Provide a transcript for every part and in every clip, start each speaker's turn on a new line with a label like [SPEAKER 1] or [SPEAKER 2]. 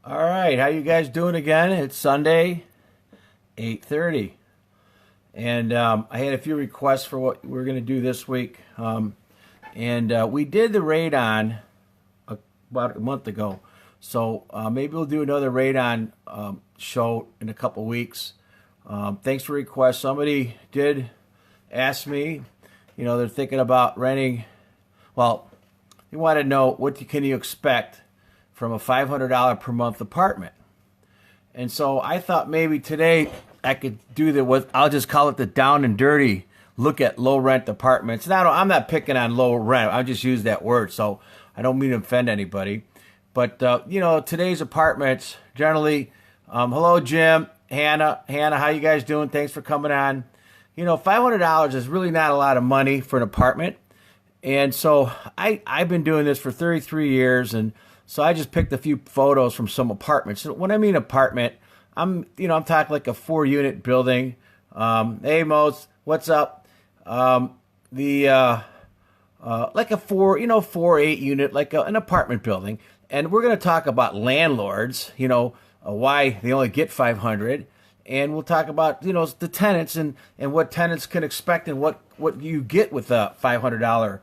[SPEAKER 1] All right, how you guys doing again? It's Sunday, 8:30, and I had a few requests for what we're going to do this week. And we did the radon about a month ago, so maybe we'll do another radon show in a couple weeks. Thanks for requests. Somebody did ask me, they're thinking about renting. Well, they want to know can you expect from a $500 per month apartment. And so I thought maybe today I could do what I'll just call it the down and dirty look at low rent apartments. Now I'm not picking on low rent. I just use that word, so I don't mean to offend anybody. But today's apartments generally. Hello, Jim, Hannah, how you guys doing? Thanks for coming on. $500 is really not a lot of money for an apartment. And so I've been doing this for 33 years, and so I just picked a few photos from some apartments. And when I mean apartment, I'm talking like a 4-unit building. Hey, Mose, what's up? The like a 4-8 unit, like an apartment building. And we're going to talk about landlords, why they only get 500. And we'll talk about, the tenants and what tenants can expect and what you get with a $500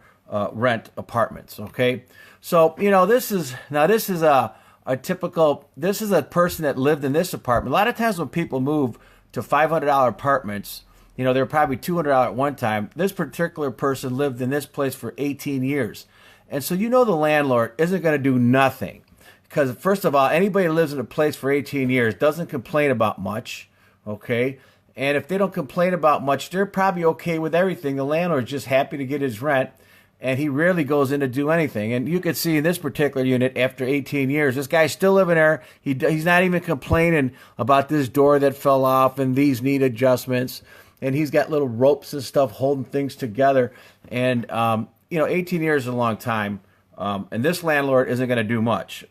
[SPEAKER 1] rent apartments. Okay. So, this is a typical, this is a person that lived in this apartment. A lot of times when people move to $500 apartments, they're probably $200 at one time. This particular person lived in this place for 18 years. And so, the landlord isn't going to do nothing. Because first of all, anybody who lives in a place for 18 years doesn't complain about much, okay? And if they don't complain about much, they're probably okay with everything. The landlord's just happy to get his rent, and he rarely goes in to do anything. And you can see in this particular unit, after 18 years, this guy's still living there. He's not even complaining about this door that fell off and these need adjustments. And he's got little ropes and stuff holding things together. And, 18 years is a long time, and this landlord isn't going to do much.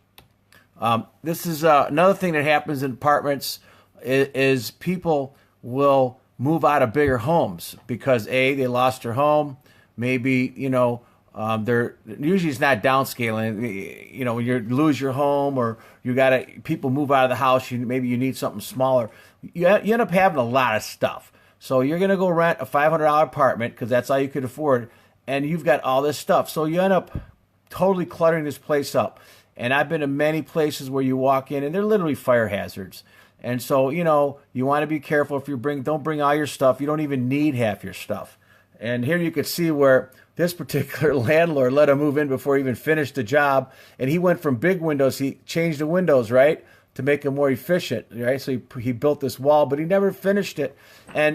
[SPEAKER 1] This is another thing that happens in apartments is people will move out of bigger homes because they lost their home. Maybe, they're usually it's not downscaling. When you lose your home or people move out of the house, maybe you need something smaller. You end up having a lot of stuff. So you're going to go rent a $500 apartment because that's all you could afford. And you've got all this stuff. So you end up totally cluttering this place up. And I've been to many places where you walk in and they're literally fire hazards. And so, you want to be careful if don't bring all your stuff. You don't even need half your stuff. And here you could see where this particular landlord let him move in before he even finished the job. And he went from big windows, he changed the windows, right, to make them more efficient, right? So he built this wall, but he never finished it. And,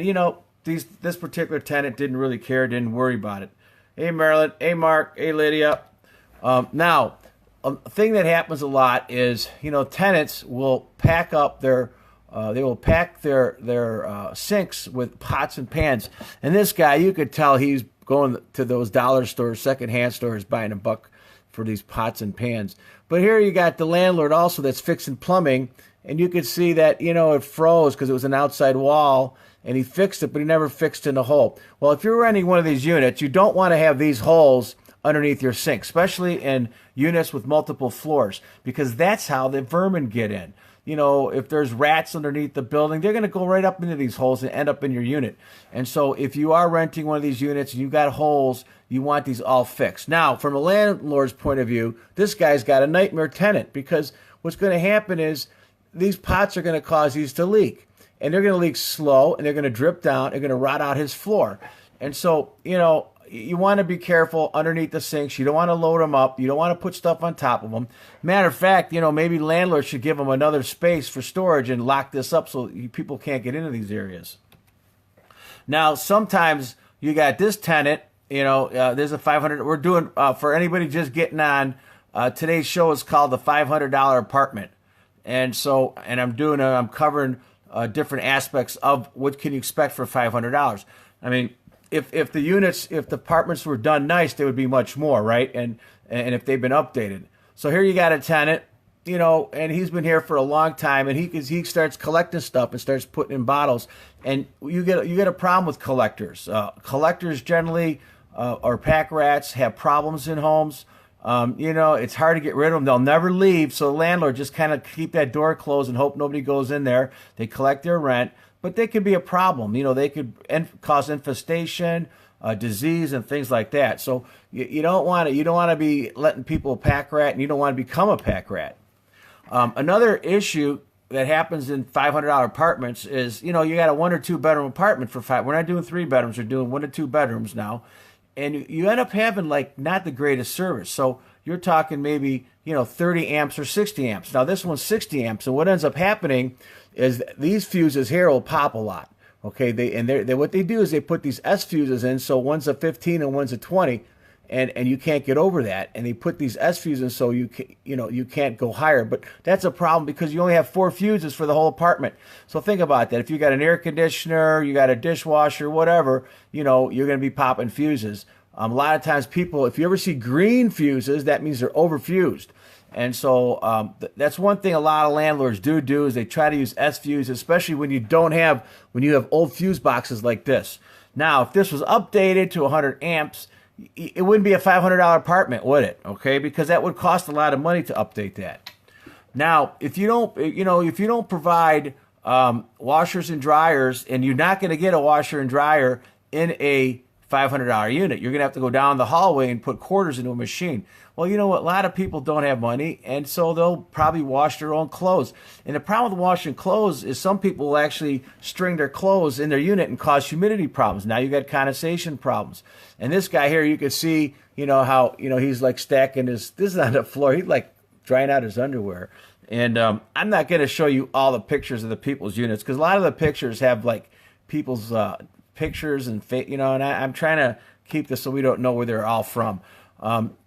[SPEAKER 1] this particular tenant didn't really care, didn't worry about it. Hey, Marilyn. Hey, Mark. Hey, Lydia. Now, a thing that happens a lot is, tenants will pack up their sinks with pots and pans. And this guy, you could tell he's going to those dollar stores, secondhand stores, buying a buck for these pots and pans. But here you got the landlord also that's fixing plumbing, and you could see that, it froze because it was an outside wall, and he fixed it, but he never fixed in the hole. Well, if you're renting one of these units, you don't want to have these holes underneath your sink, especially in units with multiple floors, because that's how the vermin get in. If there's rats underneath the building, they're going to go right up into these holes and end up in your unit. And so if you are renting one of these units and you've got holes, you want these all fixed. Now, from a landlord's point of view, this guy's got a nightmare tenant because what's going to happen is these pots are going to cause these to leak. And they're going to leak slow, and they're going to drip down, they're going to rot out his floor. And so, you want to be careful underneath the sinks. You don't want to load them up. You don't want to put stuff on top of them. Matter of fact, maybe landlords should give them another space for storage and lock this up so people can't get into these areas. Now, sometimes you got this tenant, there's a 500. We're doing, for anybody just getting on, today's show is called the $500 apartment. And so, I'm covering different aspects of what can you expect for $500. I mean, if the apartments were done nice, they would be much more, right? And if they've been updated. So here you got a tenant, and he's been here for a long time, and he starts collecting stuff and starts putting in bottles, and you get a problem with collectors. Collectors generally or pack rats have problems in homes. It's hard to get rid of them. They'll never leave. So the landlord just kind of keep that door closed and hope nobody goes in there. They collect their rent, but they could be a problem. They could cause infestation, disease, and things like that. So you don't want to. You don't want to be letting people pack rat, and you don't want to become a pack rat. Another issue that happens in $500 apartments is, you got a 1 or 2 bedroom apartment for five. We're not doing 3 bedrooms. We're doing 1 to 2 bedrooms now. And you end up having like not the greatest service. So you're talking maybe, 30 amps or 60 amps. Now this one's 60 amps. And what ends up happening is these fuses here will pop a lot. Okay. What they do is they put these S fuses in. So one's a 15 and one's a 20. And you can't get over that, and they put these S fuses so you can't go higher. But that's a problem because you only have 4 fuses for the whole apartment. So think about that. If you got an air conditioner, you got a dishwasher, whatever, you're going to be popping fuses. A lot of times, people, if you ever see green fuses, that means they're overfused. And so that's one thing a lot of landlords do is they try to use S fuses, especially when you have old fuse boxes like this. Now, if this was updated to 100 amps. It wouldn't be a $500 apartment, would it? Okay, because that would cost a lot of money to update that. Now, if you don't provide washers and dryers, and you're not going to get a washer and dryer in a $500 unit, you're going to have to go down the hallway and put quarters into a machine. Well, you know what? A lot of people don't have money, and so they'll probably wash their own clothes. And the problem with washing clothes is some people will actually string their clothes in their unit and cause humidity problems. Now you got condensation problems. And this guy here, you can see, how, he's like stacking this is on the floor. He's like drying out his underwear. And I'm not going to show you all the pictures of the people's units because a lot of the pictures have like people's pictures and, and I'm trying to keep this so we don't know where they're all from.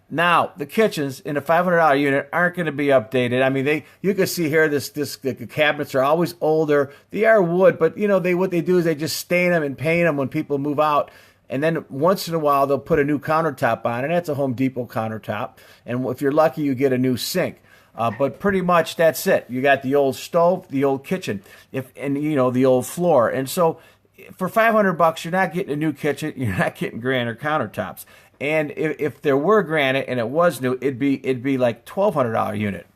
[SPEAKER 1] Now, the kitchens in a $500 unit aren't going to be updated. I mean, you can see here the cabinets are always older. They are wood, but what they do is they just stain them and paint them when people move out. And then once in a while they'll put a new countertop on, and that's a Home Depot countertop. And if you're lucky, you get a new sink. But pretty much that's it. You got the old stove, the old kitchen, the old floor. And so for $500, you're not getting a new kitchen. You're not getting granite countertops. And if there were granite and it was new, it'd be like $1,200 unit.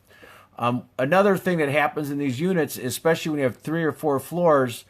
[SPEAKER 1] Another thing that happens in these units, especially when you have 3 or 4 floors,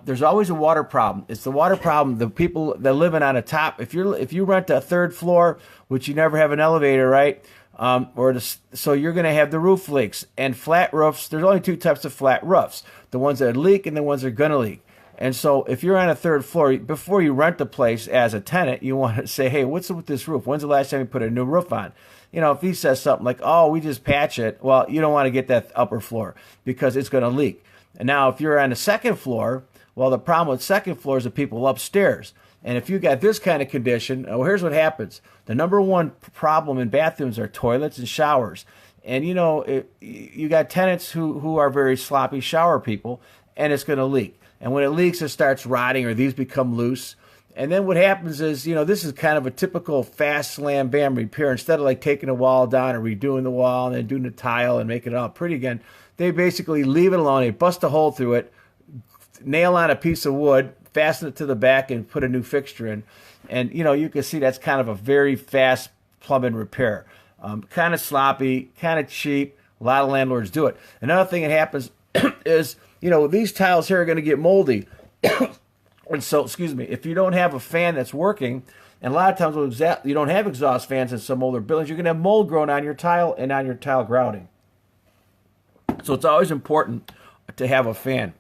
[SPEAKER 1] there's always a water problem. It's the water problem. The people that living on a top, if you rent a 3rd floor, which you never have an elevator, right? So you're going to have the roof leaks and flat roofs. There's only 2 types of flat roofs: the ones that leak and the ones that are going to leak. And so if you're on a 3rd floor, before you rent the place as a tenant, you want to say, hey, what's up with this roof? When's the last time you put a new roof on? If he says something like, oh, we just patch it, well, you don't want to get that upper floor because it's going to leak. And now if you're on the 2nd floor, well, the problem with 2nd floor is the people upstairs. And if you got this kind of condition, here's what happens. The number one problem in bathrooms are toilets and showers. And, you got tenants who are very sloppy shower people, and it's going to leak. And when it leaks, it starts rotting or these become loose. And then what happens is, this is kind of a typical fast slam bam repair. Instead of like taking a wall down and redoing the wall and then doing the tile and making it all pretty again, they basically leave it alone. They bust a hole through it, nail on a piece of wood, fasten it to the back, and put a new fixture in. And, you can see that's kind of a very fast plumbing repair. Kind of sloppy, kind of cheap. A lot of landlords do it. Another thing that happens is, these tiles here are going to get moldy. And so, if you don't have a fan that's working, and a lot of times you don't have exhaust fans in some older buildings, you're going to have mold growing on your tile and on your tile grouting. So it's always important to have a fan.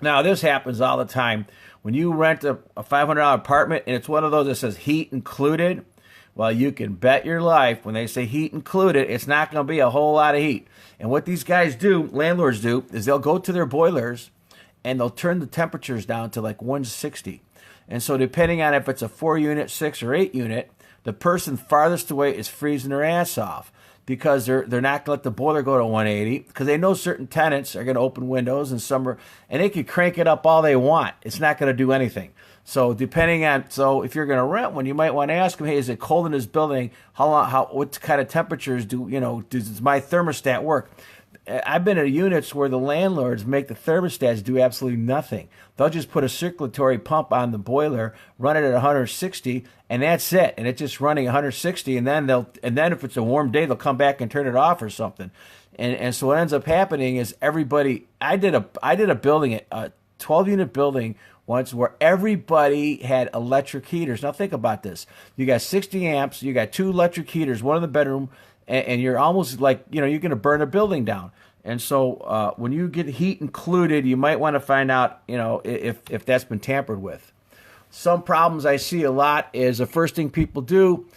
[SPEAKER 1] Now, this happens all the time. When you rent a $500 apartment and it's one of those that says heat included, well, you can bet your life when they say heat included, it's not going to be a whole lot of heat. And what these guys do, landlords do, is they'll go to their boilers and they'll turn the temperatures down to like 160. And so depending on if it's a 4-unit, 6, or 8 unit, the person farthest away is freezing their ass off because they're not going to let the boiler go to 180 because they know certain tenants are going to open windows in summer and they can crank it up all they want. It's not going to do anything. So if you're going to rent one, you might want to ask them, hey, is it cold in this building? What kind of temperatures does my thermostat work? I've been at units where the landlords make the thermostats do absolutely nothing. They'll just put a circulatory pump on the boiler, run it at 160, and that's it. And it's just running 160, and then if it's a warm day, they'll come back and turn it off or something. And so what ends up happening is everybody. I did a building, a 12-unit building once, where everybody had electric heaters. Now think about this: you got 60 amps, you got 2 electric heaters, one in the bedroom, and you're almost like, you're going to burn a building down. And so when you get heat included, you might want to find out, if that's been tampered with. Some problems I see a lot is the first thing people do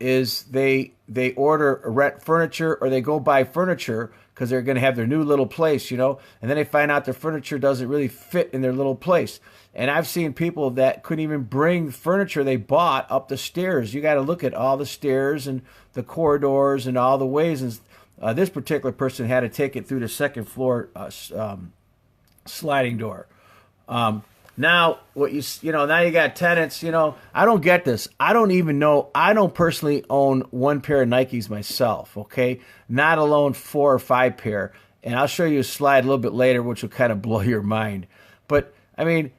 [SPEAKER 1] is they order or rent furniture, or they go buy furniture because they're going to have their new little place, and then they find out their furniture doesn't really fit in their little place. And I've seen people that couldn't even bring furniture they bought up the stairs. You got to look at all the stairs and the corridors and all the ways. And this particular person had to take it through the second floor sliding door. Now now you got tenants. I don't get this. I don't even know. I don't personally own one pair of Nikes myself. Okay, not alone 4 or 5 pair. And I'll show you a slide a little bit later, which will kind of blow your mind. But I mean,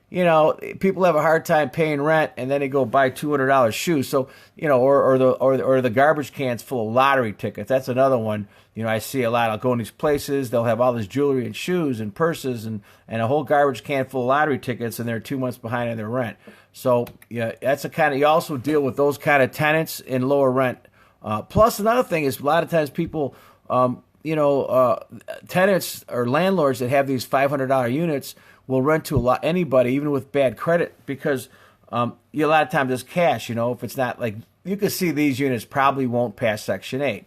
[SPEAKER 1] people have a hard time paying rent, and then they go buy $200 shoes. So, or the garbage cans full of lottery tickets. That's another one. I see a lot. I'll go in these places. They'll have all this jewelry and shoes and purses and a whole garbage can full of lottery tickets, and they're 2 months behind on their rent. So, that's the kind of, you also deal with those kind of tenants in lower rent. Plus, another thing is a lot of times people, tenants or landlords that have these $500 units will rent to anybody, even with bad credit, because a lot of times it's cash. If it's not like, you can see these units probably won't pass Section 8.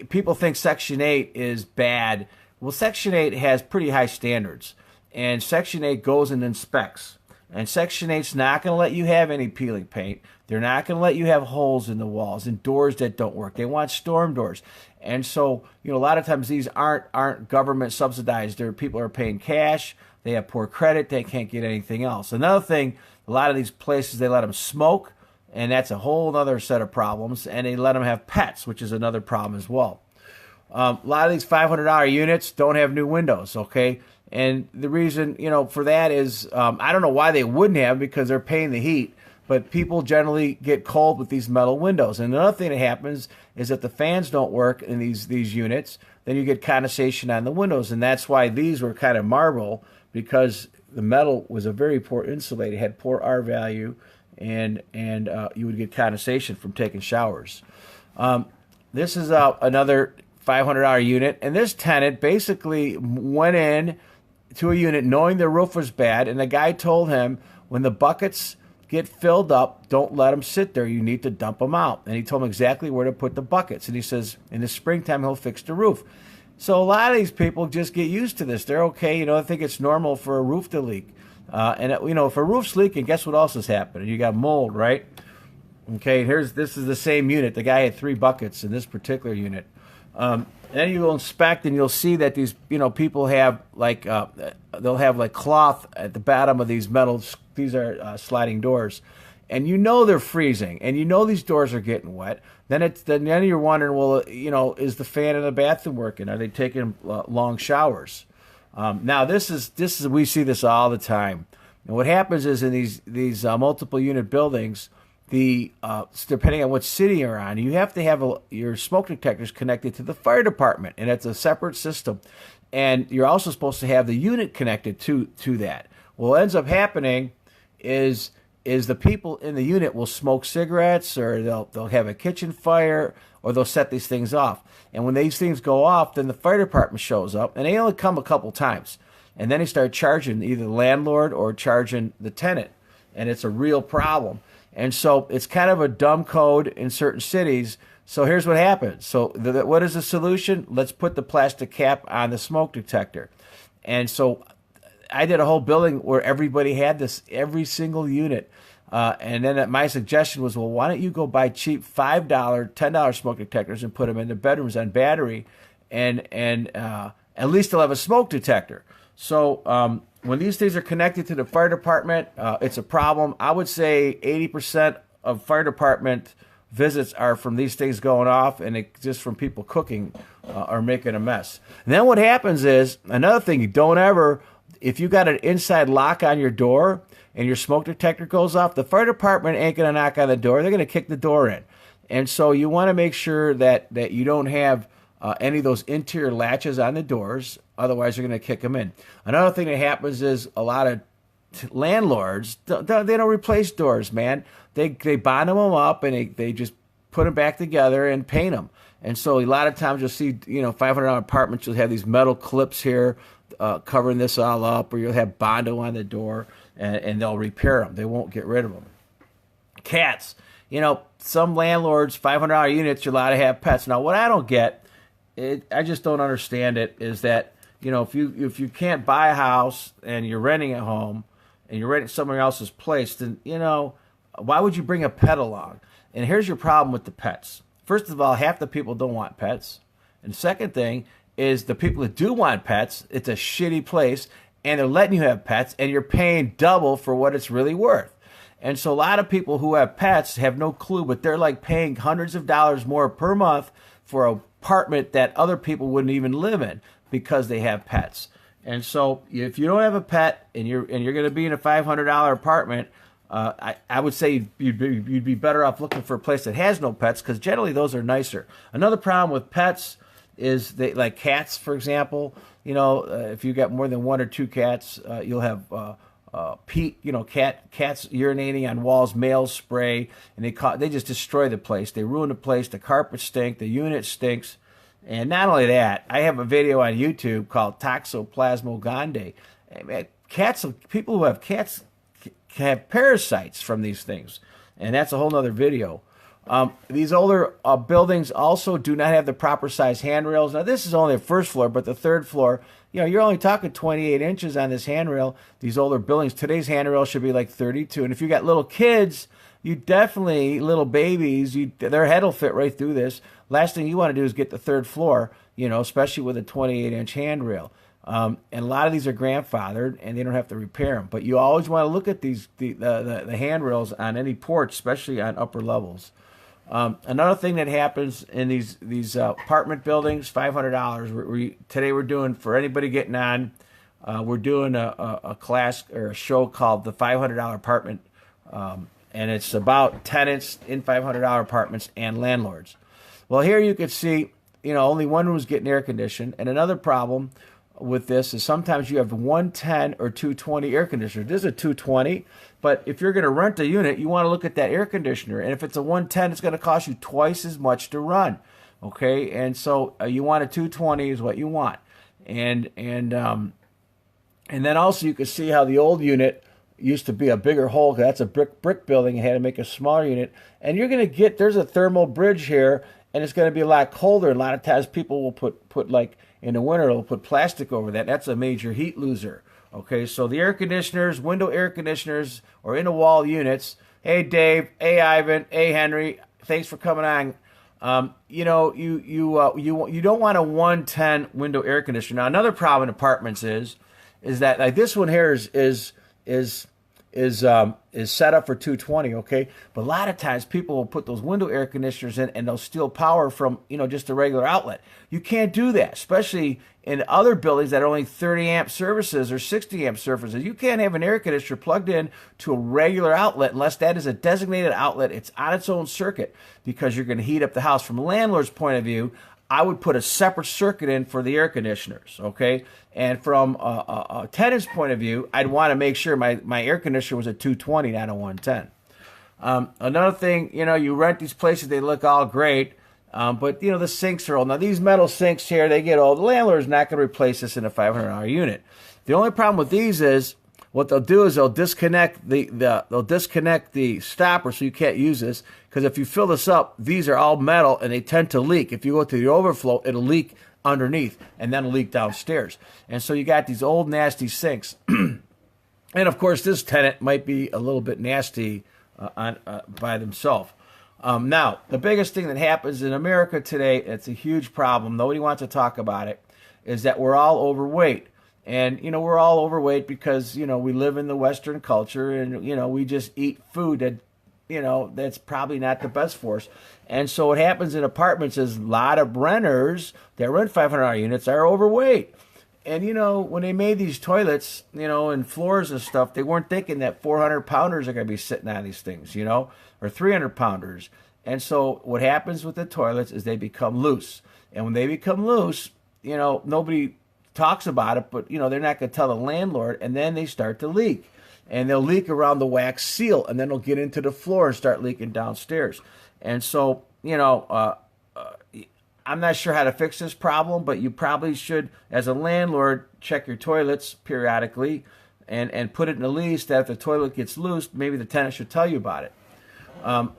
[SPEAKER 1] People think Section 8 is bad. Well, Section 8 has pretty high standards, and Section 8 goes and inspects. And Section 8's not going to let you have any peeling paint. They're not going to let you have holes in the walls and doors that don't work. They want storm doors. And so, a lot of times these aren't government subsidized. People are paying cash. They have poor credit. They can't get anything else. Another thing, a lot of these places, they let them smoke, and that's a whole other set of problems. And they let them have pets, which is another problem as well. A lot of these $500 units don't have new windows, okay? And the reason, for that is, I don't know why they wouldn't have, because they're paying the heat. But people generally get cold with these metal windows. And another thing that happens is that the fans don't work in these units, then you get condensation on the windows. And that's why these were kind of marble, because the metal was a very poor insulator, had poor R value, and you would get condensation from taking showers. This is another $500 unit. And this tenant basically went in to a unit knowing their roof was bad. And the guy told him, when the buckets get filled up, don't let them sit there. You need to dump them out. And he told him exactly where to put the buckets. And he says, in the springtime, he'll fix the roof. So a lot of these people just get used to this. They're okay. They think it's normal for a roof to leak. If a roof's leaking, guess what else is happening? You got mold, right? Okay, this is the same unit. The guy had 3 buckets in this particular unit. Then you will inspect, and you'll see that these, people have they'll have cloth at the bottom of these metals. These are sliding doors, and they're freezing, and these doors are getting wet. Then you're wondering, well, is the fan in the bathroom working? Are they taking long showers? Now this is we see this all the time. And what happens is in these multiple unit buildings, depending on what city you're on, you have to have your smoke detectors connected to the fire department, and it's a separate system. And you're also supposed to have the unit connected to that. Well, what ends up happening is the people in the unit will smoke cigarettes, or they'll have a kitchen fire, or they'll set these things off. And when these things go off, then the fire department shows up, and they only come a couple times. And then they start charging either the landlord or charging the tenant, and it's a real problem. And so it's kind of a dumb code in certain cities. So here's what happens. So what is the solution? Let's put the plastic cap on the smoke detector. And so I did a whole building where everybody had this, every single unit. And then my suggestion was, well, why don't you go buy cheap $5, $10 smoke detectors and put them in the bedrooms on battery, and at least they'll have a smoke detector. So when these things are connected to the fire department, it's a problem. I would say 80% of fire department visits are from these things going off, and it just from people cooking or making a mess. And then what happens is, another thing, you don't ever, if you got an inside lock on your door and your smoke detector goes off, the fire department ain't going to knock on the door. They're going to kick the door in. And so you want to make sure that you don't have any of those interior latches on the doors. Otherwise, you're going to kick them in. Another thing that happens is a lot of landlords, they don't replace doors, man. They bond them up and they just put them back together and paint them. And so a lot of times you'll see, $500 apartments, you'll have these metal clips here covering this all up, or you'll have Bondo on the door, and they'll repair them. They won't get rid of them. Cats. Some landlords, $500 units, you're allowed to have pets. Now, what I don't get, I just don't understand it, is that, if you can't buy a house and you're renting a home and you're renting somebody else's place, then, why would you bring a pet along? And here's your problem with the pets. First of all, half the people don't want pets. And the second thing is, the people that do want pets, it's a shitty place, and they're letting you have pets, and you're paying double for what it's really worth. And so a lot of people who have pets have no clue, but they're like paying hundreds of dollars more per month for an apartment that other people wouldn't even live in because they have pets. And so if you don't have a pet and you're going to be in a $500 apartment, I would say you'd be better off looking for a place that has no pets, because generally those are nicer. Another problem with pets is like cats, for example. If you got more than one or two cats, you'll have cats urinating on walls, males spray, and they just destroy the place. They ruin the place. The carpet stink. The unit stinks. And not only that, I have a video on YouTube called Toxoplasma gondii. People who have cats have parasites from these things, and that's a whole nother video. These older buildings also do not have the proper size handrails. Now, this is only the first floor, but the third floor, you're only talking 28 inches on this handrail. These older buildings, today's handrail should be like 32. And if you got little kids, little babies, their head will fit right through this. Last thing you want to do is get the third floor, especially with a 28-inch handrail. And a lot of these are grandfathered, and they don't have to repair them. But you always want to look at the handrails on any porch, especially on upper levels. Another thing that happens in these apartment buildings, $500. Today we're doing, for anybody getting on, we're doing a class or a show called the $500 Apartment, and it's about tenants in $500 apartments and landlords. Well, here you can see, only one room's getting air conditioned, and another problem with this is sometimes you have 110 or 220 air conditioners. This is a 220, but if you're going to rent a unit, you want to look at that air conditioner. And if it's a 110, it's going to cost you twice as much to run. Okay, and so you want a 220 is what you want. And then also you can see how the old unit used to be a bigger hole. That's a brick building. You had to make a smaller unit. And you're going to there's a thermal bridge here, and it's going to be a lot colder. A lot of times people will put like, in the winter, they'll put plastic over that. That's a major heat loser. Okay, so the air conditioners, window air conditioners, or in-the-wall units. Hey, Dave. Hey, Ivan. Hey, Henry. Thanks for coming on. You don't want a 110 window air conditioner. Now, another problem in apartments is that, like, this one here is set up for 220, okay? But a lot of times people will put those window air conditioners in, and they'll steal power from, just a regular outlet. You can't do that, especially in other buildings that are only 30 amp services or 60 amp services. You can't have an air conditioner plugged in to a regular outlet unless that is a designated outlet. It's on its own circuit, because you're going to heat up the house. From a landlord's point of view, I would put a separate circuit in for the air conditioners, okay? And from a tenant's point of view, I'd want to make sure my air conditioner was a 220, not a 110. Another thing, you rent these places, they look all great, but, the sinks are old. Now, these metal sinks here, they get old. The landlord's not going to replace this in a $500 unit. The only problem with these is, what they'll do is they'll disconnect the stopper, so you can't use this, because if you fill this up, these are all metal and they tend to leak. If you go to the overflow, it'll leak underneath and then it'll leak downstairs. And so you got these old nasty sinks. And of course, this tenant might be a little bit nasty by themselves. Now, the biggest thing that happens in America today, it's a huge problem, nobody wants to talk about it, is that we're all overweight. And, we're all overweight because, we live in the Western culture, and, we just eat food that that's probably not the best for us. And so what happens in apartments is a lot of renters that rent $500 units are overweight. And, when they made these toilets, and floors and stuff, they weren't thinking that 400-pounders are going to be sitting on these things, or 300-pounders. And so what happens with the toilets is they become loose. And when they become loose, nobody talks about it, but, they're not going to tell the landlord, and then they start to leak. And they'll leak around the wax seal, and then they'll get into the floor and start leaking downstairs. And so, I'm not sure how to fix this problem, but you probably should, as a landlord, check your toilets periodically and put it in a lease that if the toilet gets loose, maybe the tenant should tell you about it.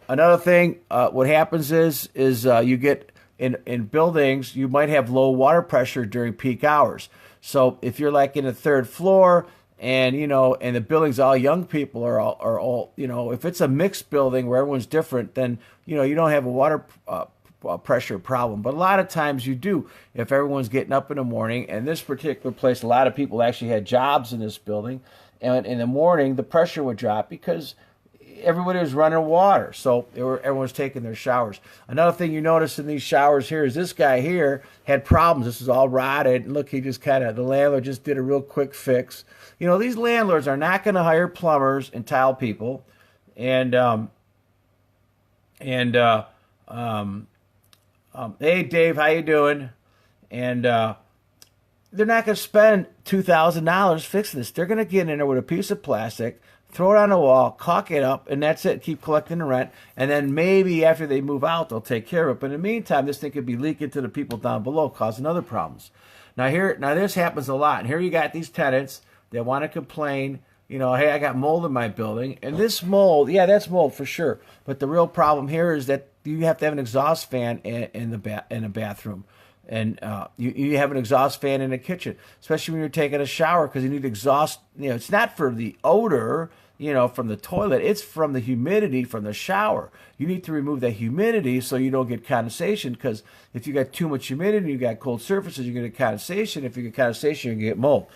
[SPEAKER 1] Another thing, what happens is you get in buildings, you might have low water pressure during peak hours. So if you're like in the third floor and and the building's all young people are all if it's a mixed building where everyone's different, then you don't have a water pressure problem. But a lot of times you do if everyone's getting up in the morning. And this particular place, a lot of people actually had jobs in this building, and in the morning the pressure would drop because everybody was running water, so everyone was taking their showers. Another thing you notice in these showers here is this guy here had problems. This is all rotted, and look, the landlord just did a real quick fix. These landlords are not going to hire plumbers and tile people, and hey Dave, how you doing? And they're not going to spend $2,000 fixing this. They're going to get in there with a piece of plastic, throw it on the wall, caulk it up, and that's it. Keep collecting the rent. And then maybe after they move out, they'll take care of it. But in the meantime, this thing could be leaking to the people down below, causing other problems. Now this happens a lot. And here you got these tenants that want to complain, hey, I got mold in my building. And this mold, yeah, that's mold for sure. But the real problem here is that you have to have an exhaust fan in the bathroom. And you have an exhaust fan in the kitchen, especially when you're taking a shower, because you need exhaust. It's not for the odor, from the toilet. It's from the humidity from the shower. You need to remove that humidity so you don't get condensation, because if you got too much humidity, you got cold surfaces, you're going to get condensation. If you get condensation, you're going to get mold.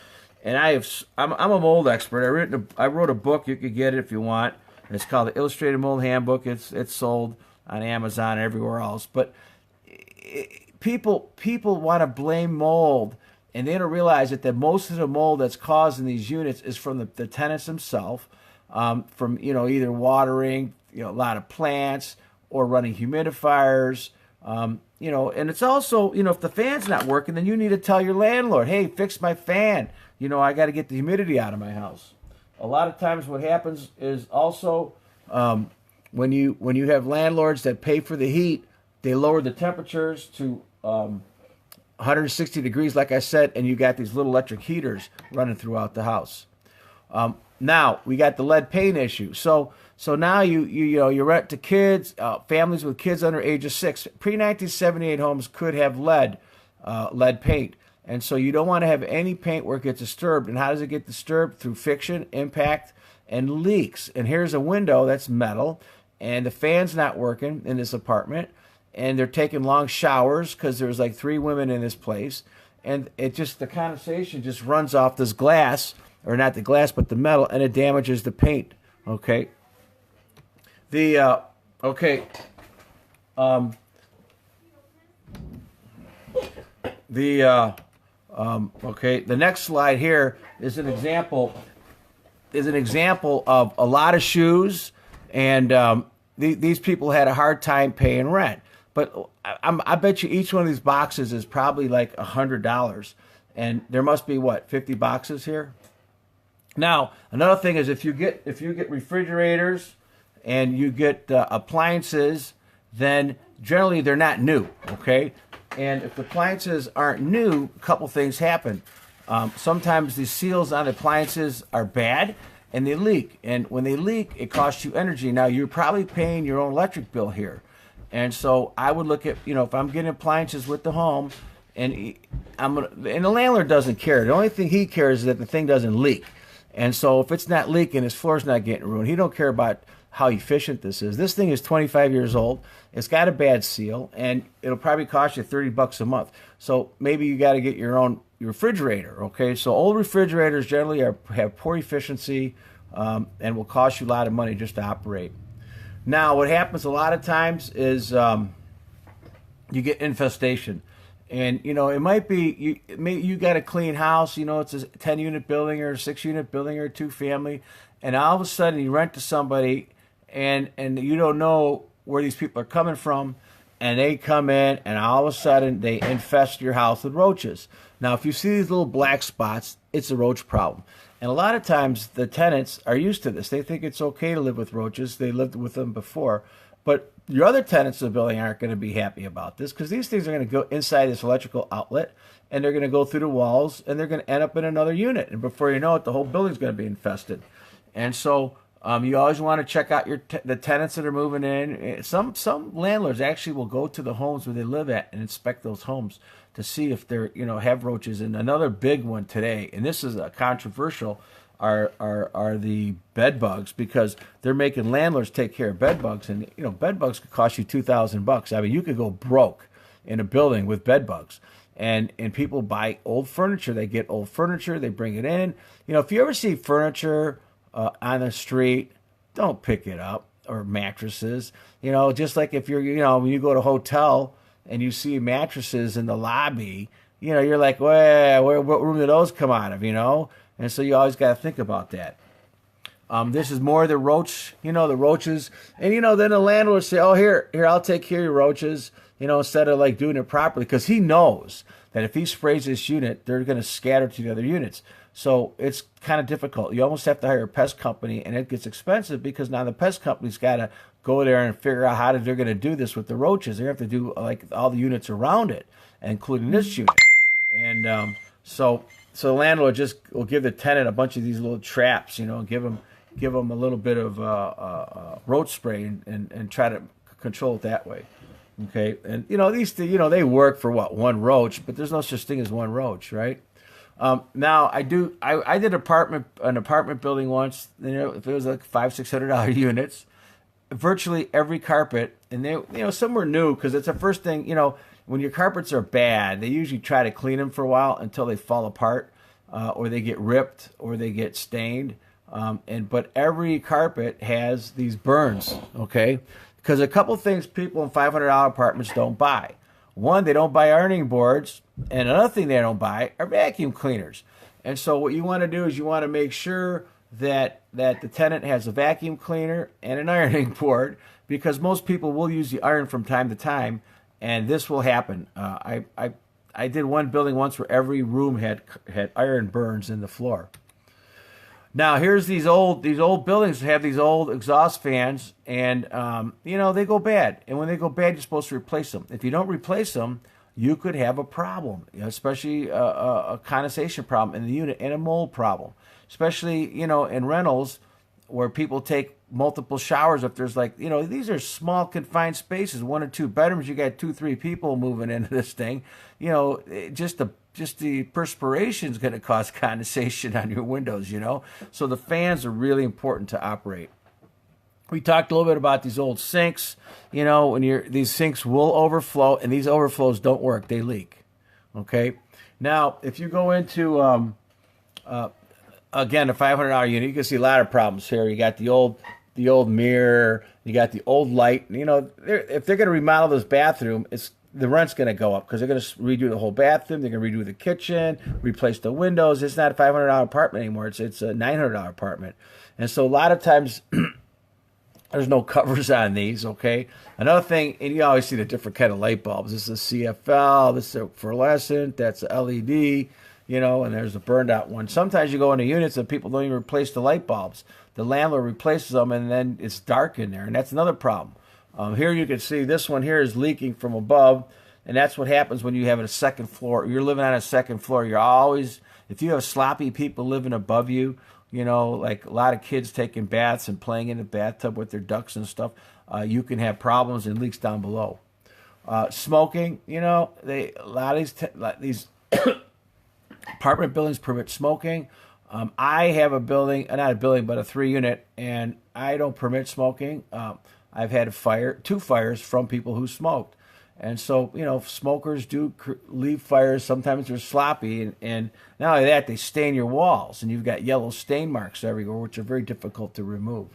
[SPEAKER 1] And I'm a mold expert. I wrote a book. You could get it if you want. And it's called the Illustrated Mold Handbook. It's sold on Amazon and everywhere else. But people want to blame mold, and they don't realize that most of the mold that's caused in these units is from the tenants themselves, from either watering a lot of plants or running humidifiers, and it's also if the fan's not working, then you need to tell your landlord, hey, fix my fan. I got to get the humidity out of my house. A lot of times, what happens is also when you have landlords that pay for the heat, they lower the temperatures to 160 degrees, like I said, and you got these little electric heaters running throughout the house. Now we got the lead paint issue. So now you rent to kids, families with kids under age of 6. Pre-1978 homes could have lead paint, and so you don't want to have any paint where it gets disturbed. And how does it get disturbed? Through friction, impact, and leaks. And here's a window that's metal, and the fan's not working in this apartment. And they're taking long showers because there's like 3 women in this place. And the condensation just runs off this glass, or not the glass, but the metal, and it damages the paint. Okay. The next slide here is an example of a lot of shoes, and these people had a hard time paying rent. But I bet you each one of these boxes is probably like $100, and there must be 50 boxes here. Now, another thing is if you get refrigerators and you get appliances, then generally they're not new, okay? And if the appliances aren't new, a couple things happen. Sometimes the seals on the appliances are bad and they leak, and when they leak, it costs you energy. Now you're probably paying your own electric bill here. And so I would look at, if I'm getting appliances with the home, and the landlord doesn't care. The only thing he cares is that the thing doesn't leak. And so if it's not leaking, his floor's not getting ruined. He don't care about how efficient this is. This thing is 25 years old. It's got a bad seal, and it'll probably cost you $30 a month. So maybe you got to get your own refrigerator. Okay, so old refrigerators generally have poor efficiency, and will cost you a lot of money just to operate. Now, what happens a lot of times is you get infestation. And, it might be, you got a clean house, it's a 10-unit building or a 6-unit building or a 2-family, and all of a sudden you rent to somebody and you don't know where these people are coming from, and they come in and all of a sudden they infest your house with roaches. Now, if you see these little black spots, it's a roach problem. And a lot of times the tenants are used to this. They think it's okay to live with roaches. They lived with them before. But your other tenants of the building aren't going to be happy about this, because these things are going to go inside this electrical outlet, and they're going to go through the walls, and they're going to end up in another unit. And before you know it, the whole building's going to be infested. And so you always want to check out the tenants that are moving in. Some landlords actually will go to the homes where they live at and inspect those homes to see if they're have roaches. And another big one today, and this is a controversial, are the bed bugs, because they're making landlords take care of bed bugs, and bed bugs could cost you $2,000. I mean, you could go broke in a building with bed bugs. And people buy old furniture. They get old furniture, they bring it in. If you ever see furniture on the street, don't pick it up, or mattresses. Just like if you're when you go to a hotel and you see mattresses in the lobby, you're like, well, what room did those come out of? And so you always got to think about that. This is more the roach, the roaches. And, then the landlord will say, oh, here, I'll take care of your roaches, instead of like doing it properly. Because he knows that if he sprays this unit, they're going to scatter to the other units. So it's kind of difficult. You almost have to hire a pest company, and it gets expensive, because now the pest company's got to go there and figure out how they're going to do this with the roaches. They have to do like all the units around it, including this unit. And so the landlord just will give the tenant a bunch of these little traps, give them a little bit of roach spray and try to control it that way. Okay, and these they work for one roach, but there's no such thing as one roach, right? Now I did an apartment building once. If it was like $500-600 units, virtually every carpet, and they some were new, because it's the first thing. When your carpets are bad, they usually try to clean them for a while until they fall apart, or they get ripped, or they get stained. But every carpet has these burns, okay? Because a couple things people in $500 apartments don't buy. One, they don't buy ironing boards, and another thing they don't buy are vacuum cleaners. And so what you want to do is you want to make sure that the tenant has a vacuum cleaner and an ironing board, because most people will use the iron from time to time, and this will happen. I did one building once where every room had iron burns in the floor. Now here's these old buildings that have these old exhaust fans, and they go bad. And when they go bad, you're supposed to replace them. If you don't replace them, you could have a problem, especially a condensation problem in the unit and a mold problem, especially in rentals where people take multiple showers. If there's these are small confined spaces, 1 or 2 bedrooms, you got 2-3 people moving into this thing. Just the perspiration is going to cause condensation on your windows. So the fans are really important to operate. We talked a little bit about these old sinks. These sinks will overflow, and these overflows don't work; they leak. Okay. Now, if you go into again a $500 unit, you can see a lot of problems here. You got the old mirror, you got the old light. If they're going to remodel this bathroom, the rent's going to go up, because they're going to redo the whole bathroom. They're going to redo the kitchen, replace the windows. It's not a $500 apartment anymore. It's a $900 apartment. And so a lot of times there's no covers on these, okay? Another thing, and you always see the different kind of light bulbs. This is a CFL, this is a fluorescent, that's a LED, and there's a burned out one. Sometimes you go into units and people don't even replace the light bulbs. The landlord replaces them, and then it's dark in there, and that's another problem. Here you can see this one here is leaking from above, and that's what happens when you have a second floor. You're living on a second floor. You're always, if you have sloppy people living above you, like a lot of kids taking baths and playing in the bathtub with their ducks and stuff, you can have problems and leaks down below. Smoking, a lot of these apartment buildings permit smoking. I have a building, not a building, but a 3-unit, and I don't permit smoking. I've had 2 fires from people who smoked. And so, smokers do leave fires. Sometimes they're sloppy. And not only that, they stain your walls. And you've got yellow stain marks everywhere, which are very difficult to remove.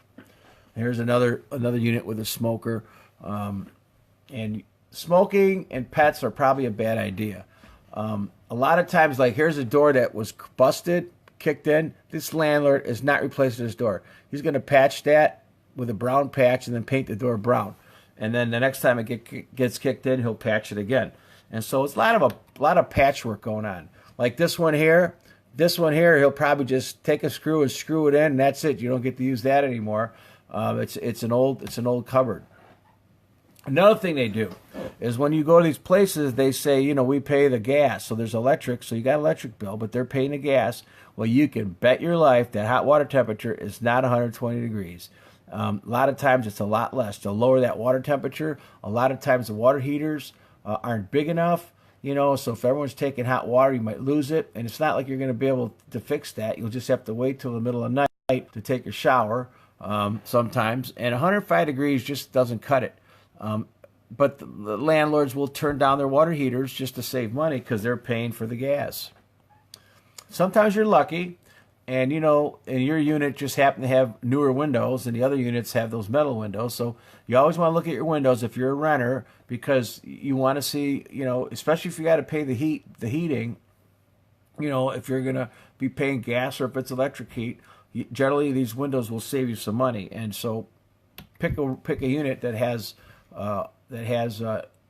[SPEAKER 1] Here's another unit with a smoker. And smoking and pets are probably a bad idea. A lot of times, like here's a door that was busted, kicked in. This landlord is not replacing this door. He's going to patch that with a brown patch and then paint the door brown. And then the next time it gets kicked in, he'll patch it again. And so it's a lot of patchwork going on. Like this one here, he'll probably just take a screw and screw it in, and that's it. You don't get to use that anymore. It's an old cupboard. Another thing they do is when you go to these places, they say, you know, we pay the gas. So there's electric, so you got electric bill, but they're paying the gas. Well, you can bet your life that hot water temperature is not 120 degrees. A lot of times it's a lot less. To lower that water temperature, a lot of times the water heaters aren't big enough, you know, so if everyone's taking hot water, you might lose it. And it's not like you're going to be able to fix that. You'll just have to wait till the middle of the night to take a shower sometimes. And 105 degrees just doesn't cut it. But the landlords will turn down their water heaters just to save money because they're paying for the gas. Sometimes you're lucky, and you know, and your unit just happen to have newer windows, and the other units have those metal windows. So you always want to look at your windows if you're a renter, because you want to see, you know, especially if you got to pay the heating. You know, if you're gonna be paying gas or if it's electric heat, generally these windows will save you some money. And so pick a unit that has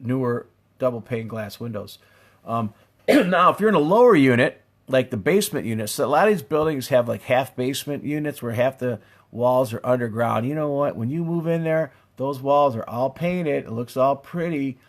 [SPEAKER 1] newer double pane glass windows. Now, if you're in a lower unit, like the basement units, so a lot of these buildings have like half basement units where half the walls are underground. You know what? When you move in there, those walls are all painted. It looks all pretty.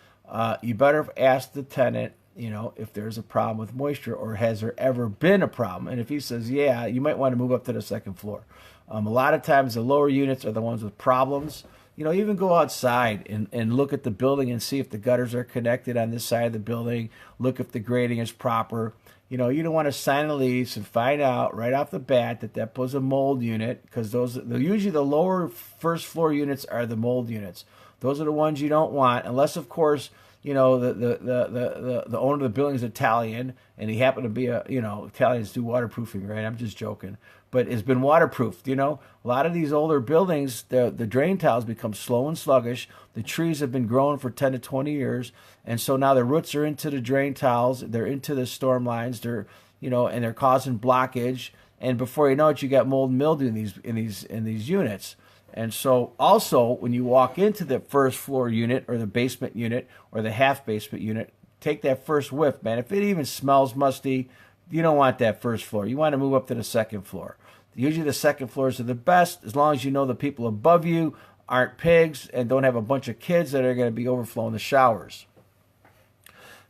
[SPEAKER 1] You better ask the tenant, you know, if there's a problem with moisture or has there ever been a problem. And if he says, yeah, you might want to move up to the second floor. A lot of times the lower units are the ones with problems. You know, even go outside and look at the building and see if the gutters are connected on this side of the building. Look if the grading is proper. You know, you don't want to sign a lease and find out right off the bat that was a mold unit, because usually the lower first floor units are the mold units. Those are the ones you don't want, unless of course, you know, the owner of the building is Italian and he happened to be Italians do waterproofing, right? I'm just joking. But it's been waterproofed, you know. A lot of these older buildings, the drain tiles become slow and sluggish. The trees have been growing for 10 to 20 years. And so now the roots are into the drain tiles. They're into the storm lines. They're, you know, and they're causing blockage. And before you know it, you got mold and mildew in these units. And so also when you walk into the first floor unit or the basement unit or the half basement unit, take that first whiff, man. If it even smells musty, you don't want that first floor. You want to move up to the second floor. Usually the second floors are the best, as long as you know the people above you aren't pigs and don't have a bunch of kids that are going to be overflowing the showers.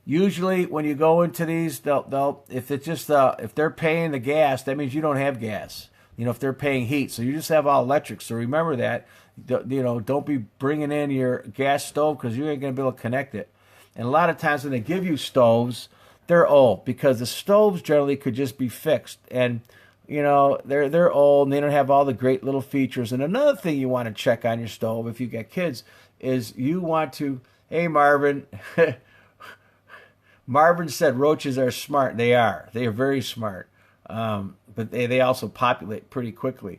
[SPEAKER 1] Usually when you go into these, if they're paying the gas, that means you don't have gas. You know, if they're paying heat, so you just have all electric. So remember that. You know, don't be bringing in your gas stove because you ain't going to be able to connect it. And a lot of times when they give you stoves, they're old, because the stoves generally could just be fixed, and you know they're old and they don't have all the great little features. And another thing you want to check on your stove if you get kids is you want to, hey Marvin, Marvin said roaches are smart. They are very smart, but they also populate pretty quickly.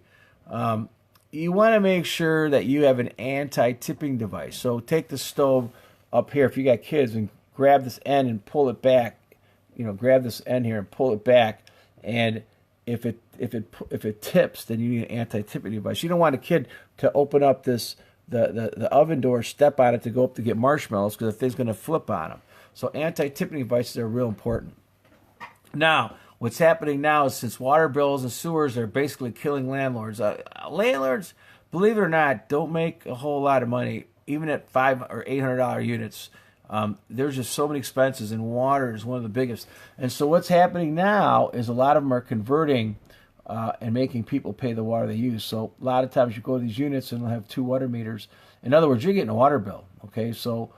[SPEAKER 1] You want to make sure that you have an anti-tipping device. So take the stove up here if you got kids and grab this end and pull it back. You know, grab this end here and pull it back, and if it tips, then you need an anti-tipping device. You don't want a kid to open up the oven door, step on it to go up to get marshmallows, because the thing's going to flip on them. So anti-tipping devices are real important. Now, what's happening now is, since water bills and sewers are basically killing landlords, landlords, believe it or not, don't make a whole lot of money, even at $500 or $800 units. There's just so many expenses, and water is one of the biggest. And so what's happening now is a lot of them are converting and making people pay the water they use. So a lot of times you go to these units and they'll have 2 water meters. In other words, you're getting a water bill. Okay, so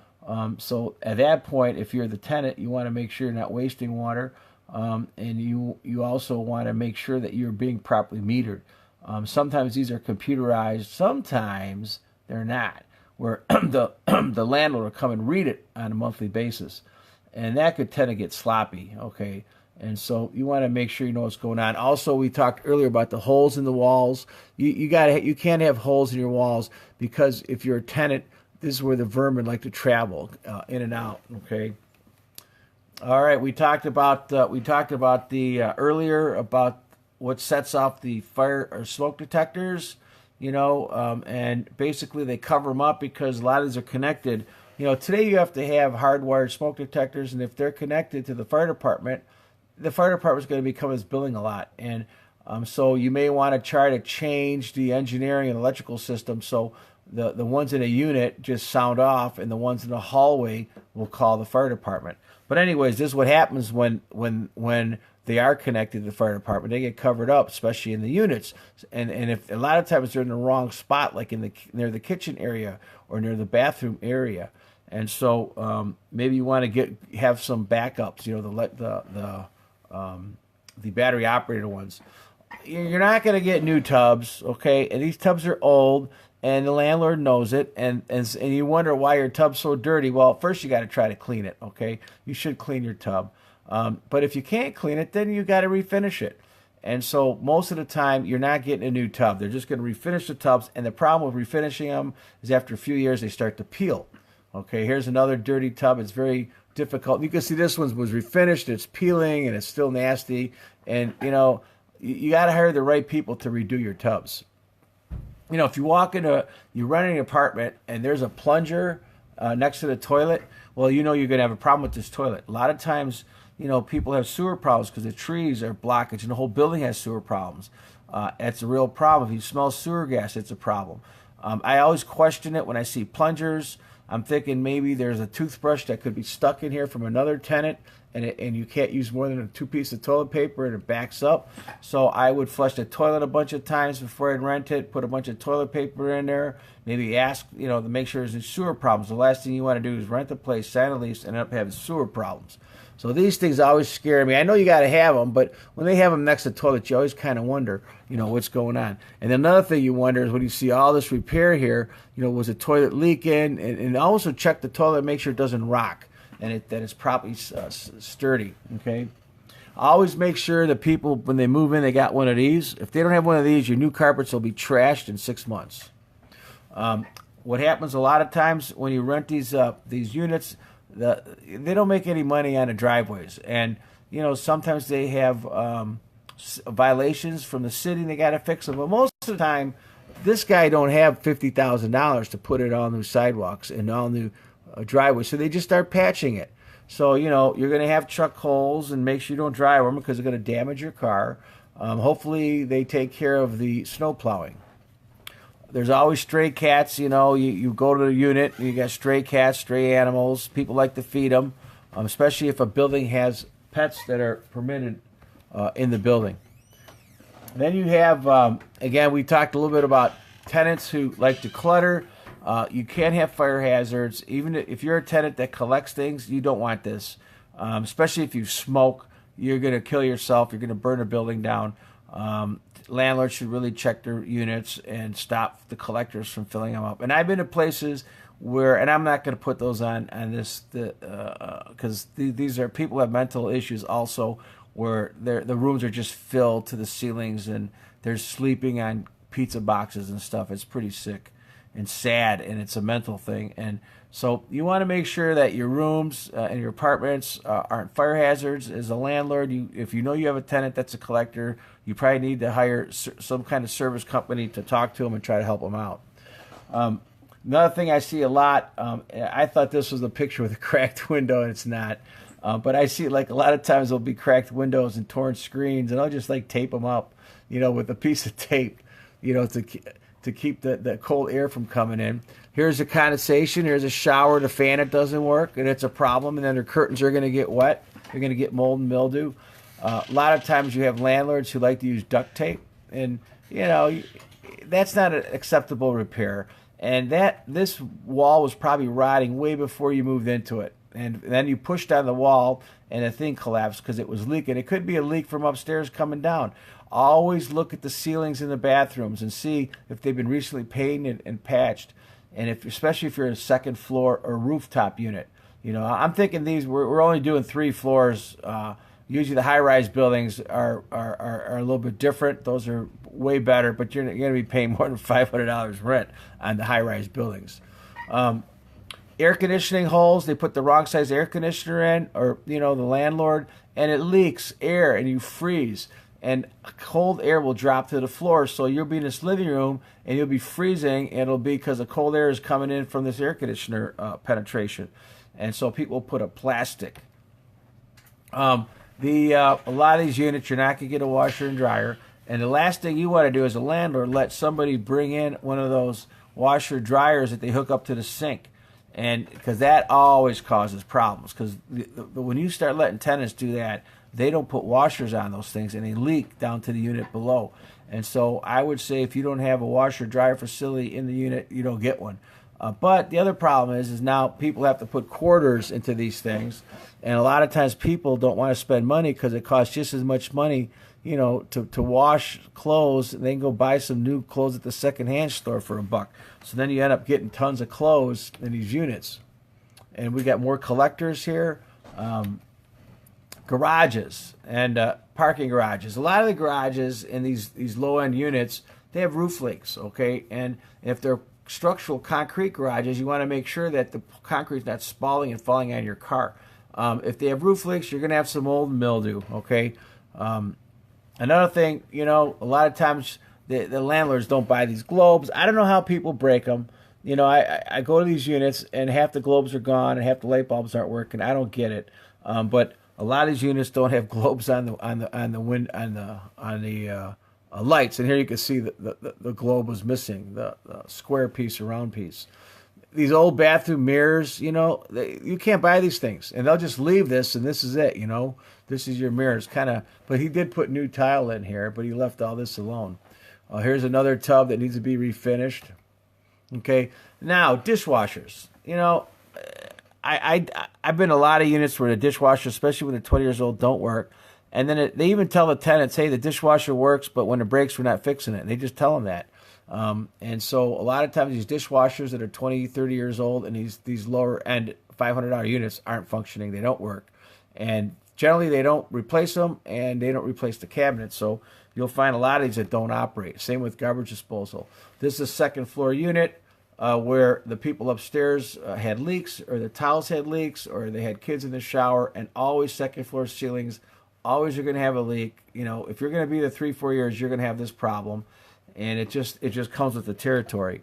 [SPEAKER 1] at that point, if you're the tenant, you want to make sure you're not wasting water, and you also want to make sure that you're being properly metered. Sometimes these are computerized. Sometimes they're not, where the landlord will come and read it on a monthly basis, and that could tend to get sloppy. Okay, And so you want to make sure you know what's going on. Also, we talked earlier about the holes in the walls. You can't have holes in your walls, because if you're a tenant, this is where the vermin like to travel in and out. Okay. All right. We talked about the earlier about what sets off the fire or smoke detectors. And basically they cover them up because a lot of these are connected. Today you have to have hardwired smoke detectors, and if they're connected to the fire department is going to be coming as billing a lot. And so you may want to try to change the engineering and electrical system so the ones in a unit just sound off, and the ones in the hallway will call the fire department. But anyways, this is what happens when they are connected to the fire department. They get covered up, especially in the units. And if a lot of times they're in the wrong spot, like near the kitchen area or near the bathroom area. And so maybe you want to have some backups, the battery operated ones. You're not going to get new tubs, okay? And these tubs are old, and the landlord knows it, and you wonder why your tub's so dirty. Well, first you got to try to clean it, okay? You should clean your tub. But if you can't clean it, then you got to refinish it. And so most of the time, you're not getting a new tub. They're just going to refinish the tubs, and the problem with refinishing them is after a few years, they start to peel. Okay, here's another dirty tub. It's very difficult. You can see this one was refinished. It's peeling, and it's still nasty. And, you got to hire the right people to redo your tubs. If you you rent an apartment, and there's a plunger next to the toilet, well, you're going to have a problem with this toilet. A lot of times, people have sewer problems because the trees are blockage, and the whole building has sewer problems. It's a real problem. If you smell sewer gas, it's a problem. I always question it when I see plungers. I'm thinking maybe there's a toothbrush that could be stuck in here from another tenant, and you can't use more than 2 pieces of toilet paper, and it backs up. So I would flush the toilet a bunch of times before I'd rent it, put a bunch of toilet paper in there, maybe ask, to make sure there's no sewer problems. The last thing you want to do is rent the place, sign a lease, and end up having sewer problems. So these things always scare me. I know you got to have them, but when they have them next to the toilet, you always kind of wonder, what's going on. And another thing you wonder is when you see all this repair here, was the toilet leaking? And also check the toilet, make sure it doesn't rock, and that it's properly sturdy. Okay. Always make sure that people, when they move in, they got one of these. If they don't have one of these, your new carpets will be trashed in 6 months. What happens a lot of times when you rent these units, they don't make any money on the driveways, and sometimes they have violations from the city, and they got to fix them. But most of the time, this guy don't have $50,000 to put in all new sidewalks and all new driveways, so they just start patching it. So you're going to have chuck holes, and make sure you don't drive them because they're going to damage your car. Hopefully, they take care of the snow plowing. There's always stray cats. You go to the unit, you got stray cats, stray animals. People like to feed them, especially if a building has pets that are permitted in the building. Then you have, again, we talked a little bit about tenants who like to clutter. You can't have fire hazards. Even if you're a tenant that collects things, you don't want this. Especially if you smoke, you're going to kill yourself. You're going to burn a building down. Landlords should really check their units and stop the collectors from filling them up. And I've been to places where, and I'm not going to put those on this, because these are people who have mental issues also, where the rooms are just filled to the ceilings, and they're sleeping on pizza boxes and stuff. It's pretty sick and sad, and it's a mental thing. And so you want to make sure that your rooms and your apartments aren't fire hazards. As a landlord, if you know you have a tenant that's a collector, you probably need to hire some kind of service company to talk to them and try to help them out. Another thing I see a lot, I thought this was a picture with a cracked window, and it's not. But I see, like, a lot of times there'll be cracked windows and torn screens, and I'll just tape them up, with a piece of tape, to keep the cold air from coming in. Here's a condensation. Here's a shower. The fan, it doesn't work, and it's a problem. And then their curtains are going to get wet. They're going to get mold and mildew. A lot of times you have landlords who like to use duct tape, and that's not an acceptable repair. And this wall was probably rotting way before you moved into it. And then you pushed on the wall, and the thing collapsed because it was leaking. It could be a leak from upstairs coming down. Always look at the ceilings in the bathrooms and see if they've been recently painted and patched. And especially if you're in a second floor or rooftop unit. I'm thinking we're only doing 3 floors. Usually the high-rise buildings are a little bit different. Those are way better, but you're going to be paying more than $500 rent on the high-rise buildings. Air conditioning holes, they put the wrong size air conditioner in, or the landlord, and it leaks air and you freeze. And cold air will drop to the floor, so you'll be in this living room and you'll be freezing, and it'll be because the cold air is coming in from this air conditioner penetration. And so people put a plastic. A lot of these units, you're not going to get a washer and dryer. And the last thing you want to do as a landlord, let somebody bring in one of those washer dryers that they hook up to the sink. And because that always causes problems. Because when you start letting tenants do that, they don't put washers on those things, and they leak down to the unit below. And so I would say if you don't have a washer dryer facility in the unit, you don't get one. But the other problem is now people have to put quarters into these things, and a lot of times people don't want to spend money because it costs just as much money, to wash clothes, and they can go buy some new clothes at the secondhand store for $1. So then you end up getting tons of clothes in these units. And we got more collectors here. Garages and parking garages. A lot of the garages in these low-end units, they have roof leaks, okay? And if they're structural concrete garages, you want to make sure that the concrete's not spalling and falling on your car. If they have roof leaks, you're going to have some mold and mildew, okay? Another thing, a lot of times the landlords don't buy these globes. I don't know how people break them. I go to these units and half the globes are gone and half the light bulbs aren't working. I don't get it. But a lot of these units don't have globes on the lights, and here you can see the globe was missing, the square piece or round piece. These old bathroom mirrors, you can't buy these things, and they'll just leave this, and this is it. This is your mirrors, But he did put new tile in here, but he left all this alone. Here's another tub that needs to be refinished. Okay, now dishwashers. I've been in a lot of units where the dishwasher, especially when they're 20 years old, don't work. And then they even tell the tenants, hey, the dishwasher works, but when it breaks, we're not fixing it. And they just tell them that. And so a lot of times these dishwashers that are 20, 30 years old and these lower-end $500 units aren't functioning. They don't work. And generally they don't replace them, and they don't replace the cabinets. So you'll find a lot of these that don't operate. Same with garbage disposal. This is a second-floor unit. Where the people upstairs had leaks, or the towels had leaks, or they had kids in the shower, and always second floor ceilings, always you're going to have a leak. If you're going to be there 3-4 years, you're going to have this problem, and it just comes with the territory.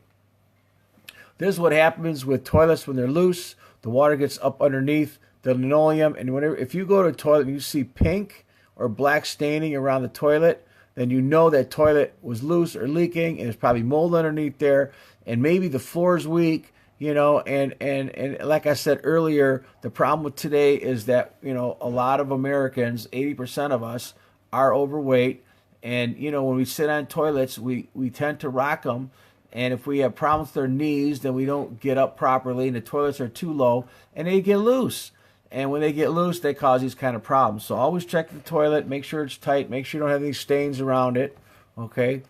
[SPEAKER 1] This is what happens with toilets when they're loose. The water gets up underneath the linoleum, and if you go to a toilet and you see pink or black staining around the toilet, then you know that toilet was loose or leaking, and there's probably mold underneath there, and maybe the floor's weak, and like I said earlier, the problem with today is that, a lot of Americans, 80% of us, are overweight, and, when we sit on toilets, we tend to rock them, and if we have problems with our knees, then we don't get up properly, and the toilets are too low, and they get loose. And when they get loose, they cause these kind of problems. So always check the toilet, make sure it's tight, make sure you don't have any stains around it, okay?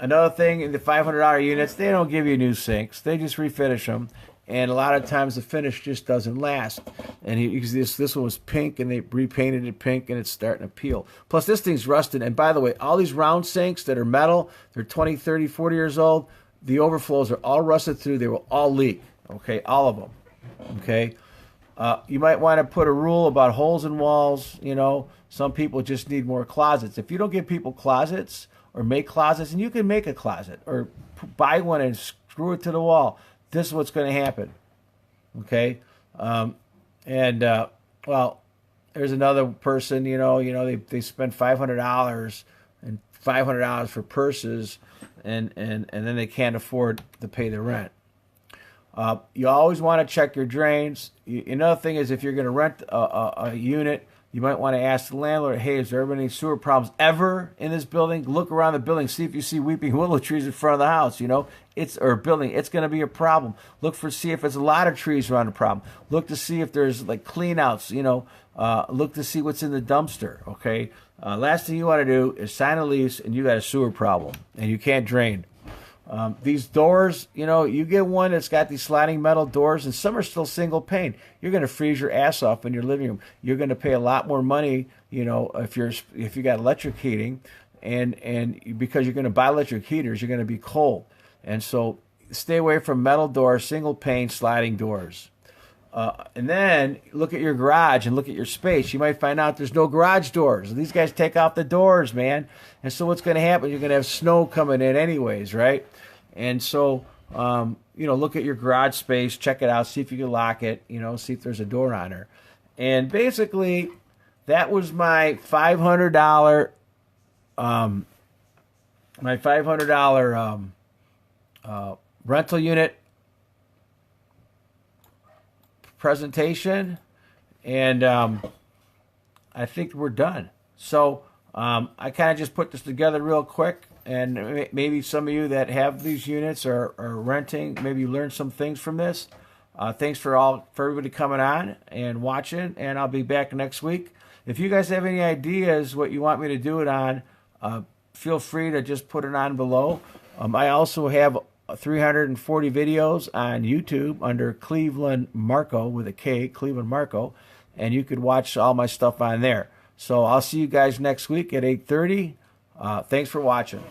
[SPEAKER 1] Another thing, in the $500 units, they don't give you new sinks. They just refinish them. And a lot of times the finish just doesn't last. And this one was pink, and they repainted it pink, and it's starting to peel. Plus, this thing's rusted. And by the way, all these round sinks that are metal, they're 20, 30, 40 years old, the overflows are all rusted through. They will all leak, okay? All of them, okay? You might want to put a rule about holes in walls. Some people just need more closets. If you don't give people closets or make closets, and you can make a closet or buy one and screw it to the wall, this is what's going to happen. Okay? Well, there's another person, they spend $500 and $500 for purses, and then they can't afford to pay the rent. You always want to check your drains. Another thing is, if you're going to rent a unit, you might want to ask the landlord, hey, has there been any sewer problems ever in this building? Look around the building, see if you see weeping willow trees in front of the house, it's going to be a problem. See if there's a lot of trees around the problem. Look to see if there's like clean outs, look to see what's in the dumpster, okay? Last thing you want to do is sign a lease and you got a sewer problem and you can't drain. These doors, you get one that's got these sliding metal doors, and some are still single pane. You're going to freeze your ass off in your living room. You're going to pay a lot more money, if you got electric heating, and because you're going to buy electric heaters, you're going to be cold, and so stay away from metal doors, single pane sliding doors. And then look at your garage and look at your space. You might find out there's no garage doors. These guys take out the doors, man. And so what's going to happen? You're going to have snow coming in anyways, right? And so, look at your garage space, check it out, see if you can lock it, see if there's a door on there. And basically, that was my $500, rental unit presentation, and I think we're done. So I kind of just put this together real quick, and maybe some of you that have these units or are renting, maybe you learned some things from this. Thanks for everybody coming on and watching, and I'll be back next week. If you guys have any ideas what you want me to do it on, feel free to just put it on below. I also have 340 videos on YouTube under ClevelandMarko with a K, ClevelandMarko, and you could watch all my stuff on there. So I'll see you guys next week at 8:30. Thanks for watching.